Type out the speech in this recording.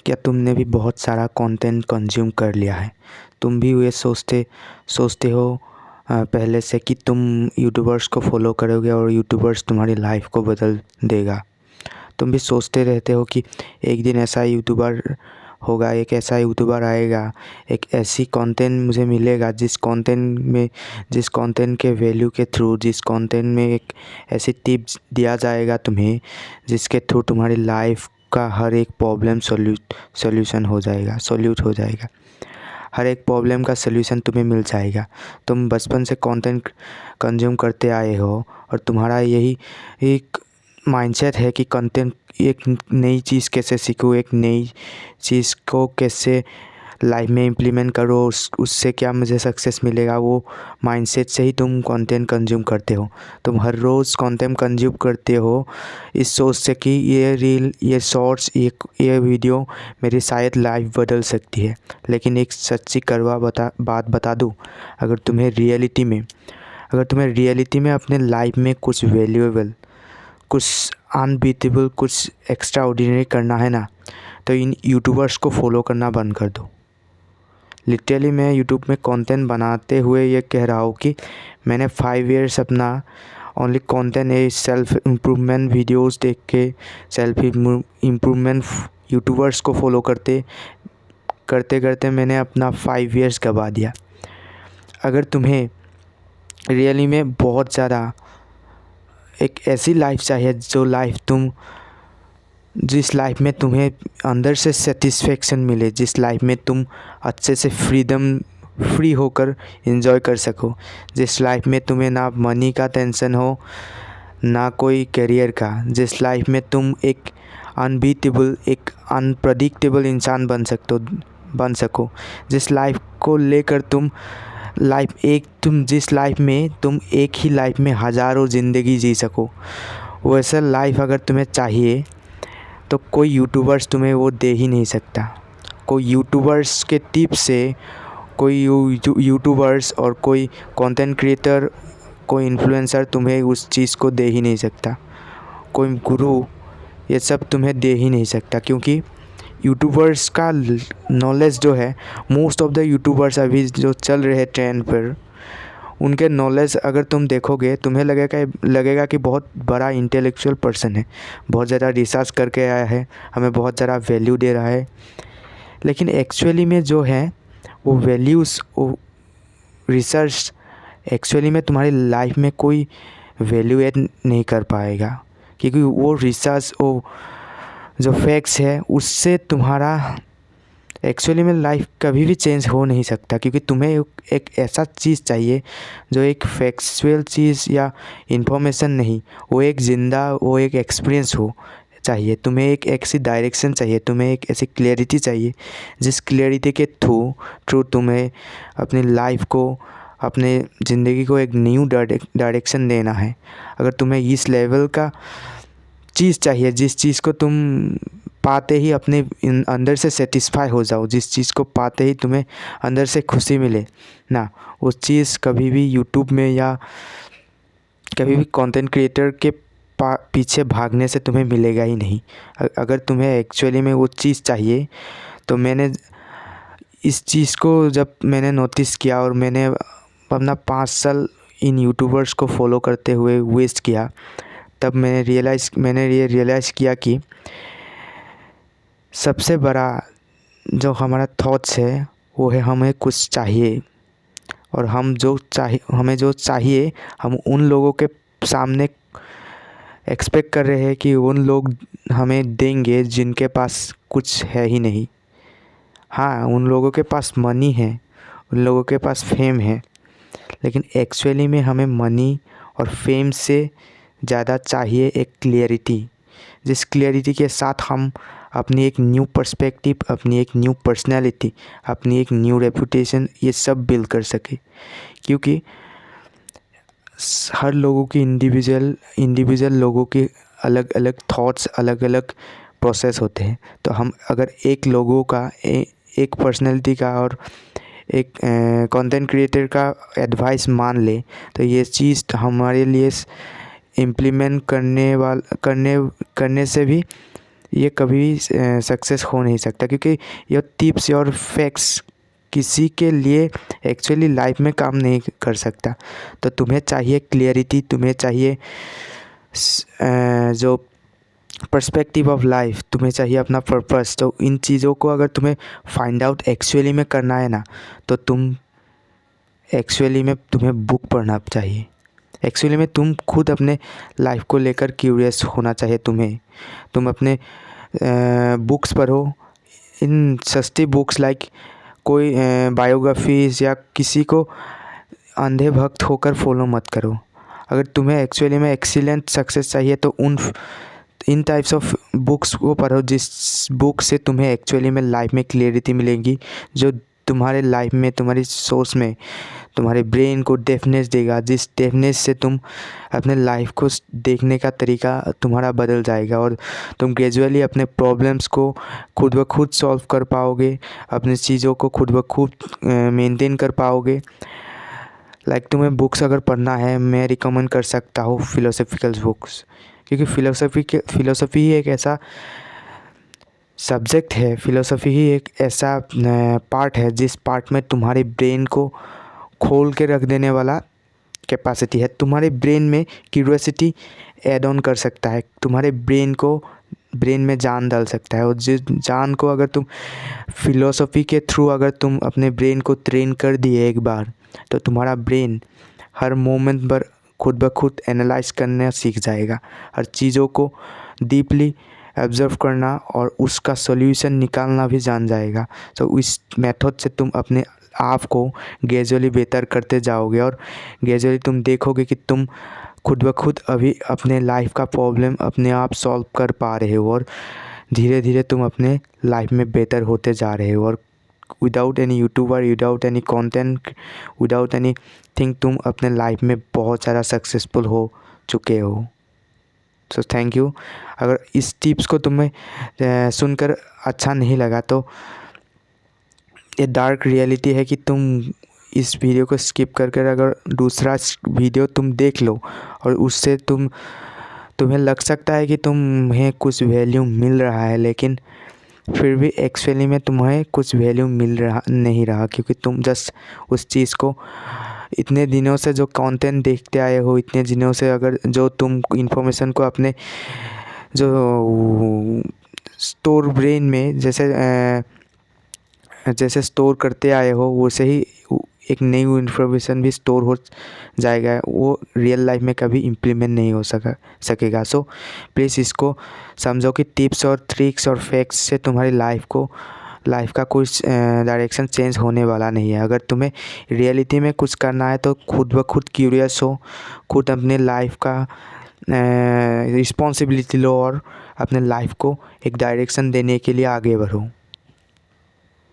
क्या तुमने भी बहुत सारा कंटेंट कंज्यूम कर लिया है? तुम भी ये सोचते सोचते हो पहले से कि तुम यूट्यूबर्स को फॉलो करोगे और यूट्यूबर्स तुम्हारी लाइफ को बदल देगा। तुम भी सोचते रहते हो कि एक दिन ऐसा यूट्यूबर होगा, एक ऐसा यूट्यूबर आएगा, एक ऐसी कंटेंट मुझे मिलेगा जिस कंटेंट के वैल्यू के थ्रू, जिस कंटेंट में एक ऐसी टिप्स दिया जाएगा तुम्हें जिसके थ्रू तुम्हारी लाइफ का हर एक प्रॉब्लम सॉल्यूट हो जाएगा। हर एक प्रॉब्लम का सल्यूशन तुम्हें मिल जाएगा। तुम बचपन से कंटेंट कंज्यूम करते आए हो और तुम्हारा यही एक माइंडसेट है कि कंटेंट, एक नई चीज़ कैसे सीखूँ, एक नई चीज़ को कैसे लाइफ में इम्प्लीमेंट करो, उससे क्या मुझे सक्सेस मिलेगा। वो माइंडसेट से ही तुम कंटेंट कंज्यूम करते हो। तुम हर रोज़ कंटेंट कंज्यूम करते हो इस सोच से कि ये रील, ये शॉर्ट्स, ये वीडियो मेरी शायद लाइफ बदल सकती है। लेकिन एक सच्ची कड़वा बात बता दूँ, अगर तुम्हें रियलिटी में अपने लाइफ में कुछ वैल्यूएबल, कुछ अनबीटेबल, कुछ एक्स्ट्रा ऑर्डिनरी करना है ना, तो इन यूट्यूबर्स को फॉलो करना बंद कर दो। लिटरली मैं यूट्यूब में कंटेंट बनाते हुए ये कह रहा हूँ कि मैंने 5 इयर्स अपना ओनली कंटेंट है सेल्फ इम्प्रूवमेंट वीडियोस देख के, सेल्फ इम्प्रूवमेंट यूट्यूबर्स को फॉलो करते करते मैंने अपना 5 इयर्स गवा दिया। अगर तुम्हें रियली में बहुत ज़्यादा एक ऐसी लाइफ चाहिए जिस लाइफ में तुम्हें अंदर से सेटिस्फेक्शन मिले, जिस लाइफ में तुम अच्छे से फ्री होकर एंजॉय कर सको, जिस लाइफ में तुम्हें ना मनी का टेंशन हो ना कोई करियर का, जिस लाइफ में तुम एक अनबीटेबल, एक अनप्रडिक्टेबल इंसान बन सको, जिस लाइफ को लेकर जिस लाइफ में तुम एक ही लाइफ में हज़ारों ज़िंदगी जी सको, वैसा लाइफ अगर तुम्हें चाहिए तो कोई यूट्यूबर्स तुम्हें वो दे ही नहीं सकता। कोई यूट्यूबर्स के टिप्स से, कोई यूट्यूबर्स और कोई कंटेंट क्रिएटर, कोई इन्फ्लुएंसर तुम्हें उस चीज़ को दे ही नहीं सकता। कोई गुरु ये सब तुम्हें दे ही नहीं सकता, क्योंकि यूट्यूबर्स का नॉलेज जो है, मोस्ट ऑफ द यूट्यूबर्स अभी जो चल रहे हैं ट्रेंड पर, उनके नॉलेज अगर तुम देखोगे तुम्हें लगेगा कि बहुत बड़ा इंटेलेक्चुअल पर्सन है, बहुत ज़्यादा रिसर्च करके आया है, हमें बहुत ज़्यादा वैल्यू दे रहा है। लेकिन एक्चुअली में जो है वो वैल्यूज़, वो रिसर्च एक्चुअली में तुम्हारी लाइफ में कोई वैल्यू ऐड नहीं कर पाएगा, क्योंकि वो रिसर्च, वो जो फैक्ट्स है उससे तुम्हारा एक्चुअली में लाइफ कभी भी चेंज हो नहीं सकता। क्योंकि तुम्हें एक ऐसा चीज़ चाहिए जो एक फैक्चुअल चीज़ या इंफॉर्मेशन नहीं, वो एक ज़िंदा, वो एक एक्सपीरियंस हो चाहिए। तुम्हें एक ऐसी डायरेक्शन चाहिए, तुम्हें एक ऐसी क्लैरिटी चाहिए जिस क्लैरिटी के थ्रू तुम्हें अपनी लाइफ को, अपने ज़िंदगी को एक न्यू डायरेक्शन देना है। अगर तुम्हें इस लेवल का चीज़ चाहिए, जिस चीज़ को तुम पाते ही अपने अंदर से सेटिस्फाई हो जाओ, जिस चीज़ को पाते ही तुम्हें अंदर से खुशी मिले ना, उस चीज़ कभी भी यूट्यूब में या कभी भी कंटेंट क्रिएटर के पीछे भागने से तुम्हें मिलेगा ही नहीं। अगर तुम्हें एक्चुअली में वो चीज़ चाहिए, तो मैंने इस चीज़ को जब मैंने नोटिस किया और मैंने अपना 5 साल इन यूट्यूबर्स को फॉलो करते हुए वेस्ट किया, तब मैंने ये रियलाइज़ किया कि सबसे बड़ा जो हमारा थॉट्स है वो है हमें कुछ चाहिए, और हमें जो चाहिए हम उन लोगों के सामने एक्सपेक्ट कर रहे हैं कि उन लोग हमें देंगे जिनके पास कुछ है ही नहीं। हाँ, उन लोगों के पास मनी है, उन लोगों के पास फेम है, लेकिन एक्चुअली में हमें मनी और फेम से ज़्यादा चाहिए एक क्लियरिटी, जिस क्लियरिटी के साथ हम अपनी एक न्यू पर्सपेक्टिव, अपनी एक न्यू पर्सनैलिटी, अपनी एक न्यू रेपुटेशन, ये सब बिल्ड कर सके। क्योंकि हर लोगों की इंडिविजुअल लोगों के अलग अलग थॉट्स, अलग अलग प्रोसेस होते हैं। तो हम अगर एक लोगों का एक पर्सनैलिटी का और एक कंटेंट क्रिएटर का एडवाइस मान ले, तो ये चीज़ हमारे लिए इम्प्लीमेंट करने से भी ये कभी सक्सेस हो नहीं सकता, क्योंकि ये टिप्स और फैक्ट्स किसी के लिए एक्चुअली लाइफ में काम नहीं कर सकता। तो तुम्हें चाहिए क्लियरिटी, तुम्हें चाहिए जो पर्सपेक्टिव ऑफ लाइफ, तुम्हें चाहिए अपना पर्पस। तो इन चीज़ों को अगर तुम्हें फाइंड आउट एक्चुअली में करना है ना, तो तुम्हें बुक पढ़ना चाहिए। एक्चुअली में तुम खुद अपने लाइफ को लेकर क्यूरियस होना चाहिए तुम अपने बुक्स पढ़ो। इन सस्ती बुक्स लाइक कोई बायोग्राफीज़ या किसी को अंधे भक्त होकर फॉलो मत करो। अगर तुम्हें एक्चुअली में एक्सीलेंट सक्सेस चाहिए तो इन टाइप्स ऑफ बुक्स को पढ़ो, जिस बुक से तुम्हें एक्चुअली में लाइफ में क्लियरिटी मिलेगी, जो तुम्हारे लाइफ में, तुम्हारी सोच में, तुम्हारे ब्रेन को डेफनेस देगा, जिस डेफनेस से तुम अपने लाइफ को देखने का तरीका तुम्हारा बदल जाएगा और तुम ग्रेजुअली अपने प्रॉब्लम्स को खुद ब खुद सॉल्व कर पाओगे, अपनी चीज़ों को खुद ब खुद मेंटेन कर पाओगे। लाइक तुम्हें बुक्स अगर पढ़ना है, मैं रिकमेंड कर सकता हूँ फ़िलोसॉफ़िकल बुक्स, क्योंकि फ़िलोसॉफ़ी ही एक ऐसा सब्जेक्ट है, फ़िलोसॉफ़ी ही एक ऐसा पार्ट है जिस पार्ट में तुम्हारे ब्रेन को खोल के रख देने वाला कैपेसिटी है। तुम्हारे ब्रेन में क्यूरियोसिटी ऐड ऑन कर सकता है, तुम्हारे ब्रेन में जान डाल सकता है। और जिस जान को अगर तुम फ़िलोसॉफ़ी के थ्रू अगर तुम अपने ब्रेन को ट्रेन कर दिए एक बार, तो तुम्हारा ब्रेन हर मोमेंट पर खुद ब खुद एनालाइज करना सीख जाएगा, हर चीज़ों को डीपली ऑब्ज़र्व करना और उसका सॉल्यूशन निकालना भी जान जाएगा। तो इस मेथड से तुम अपने आप को ग्रेजुअली बेहतर करते जाओगे और ग्रेजुअली तुम देखोगे कि तुम खुद ब खुद अभी अपने लाइफ का प्रॉब्लम अपने आप सॉल्व कर पा रहे हो और धीरे धीरे तुम अपने लाइफ में बेहतर होते जा रहे हो। और without any YouTuber, without any content, without any thing, तुम अपने लाइफ में बहुत ज़्यादा सक्सेसफुल हो चुके हो। So thank you. अगर इस टिप्स को तुम्हें सुनकर अच्छा नहीं लगा तो ये डार्क रियलिटी है कि तुम इस वीडियो को स्किप कर अगर दूसरा वीडियो तुम देख लो और उससे तुम्हें लग सकता है कि तुम्हें कुछ वैल्यू मिल रहा है, लेकिन फिर भी एक्चुअली में तुम्हें कुछ वैल्यू मिल रहा नहीं रहा, क्योंकि तुम जस्ट उस चीज़ को इतने दिनों से जो कंटेंट देखते आए हो, इतने दिनों से अगर जो तुम इन्फॉर्मेशन को अपने जो स्टोर ब्रेन में जैसे स्टोर करते आए हो, वैसे ही एक नई इन्फॉर्मेशन भी स्टोर हो जाएगा, वो रियल लाइफ में कभी इम्प्लीमेंट नहीं हो सकेगा। सो प्लीज़ इसको समझो कि टिप्स और ट्रिक्स और फैक्ट्स से तुम्हारी लाइफ का कुछ डायरेक्शन चेंज होने वाला नहीं है। अगर तुम्हें रियलिटी में कुछ करना है तो खुद ब खुद क्यूरियस हो, खुद अपने लाइफ का रिस्पॉन्सिबिलिटी लो और अपने लाइफ को एक डायरेक्शन देने के लिए आगे बढ़ो।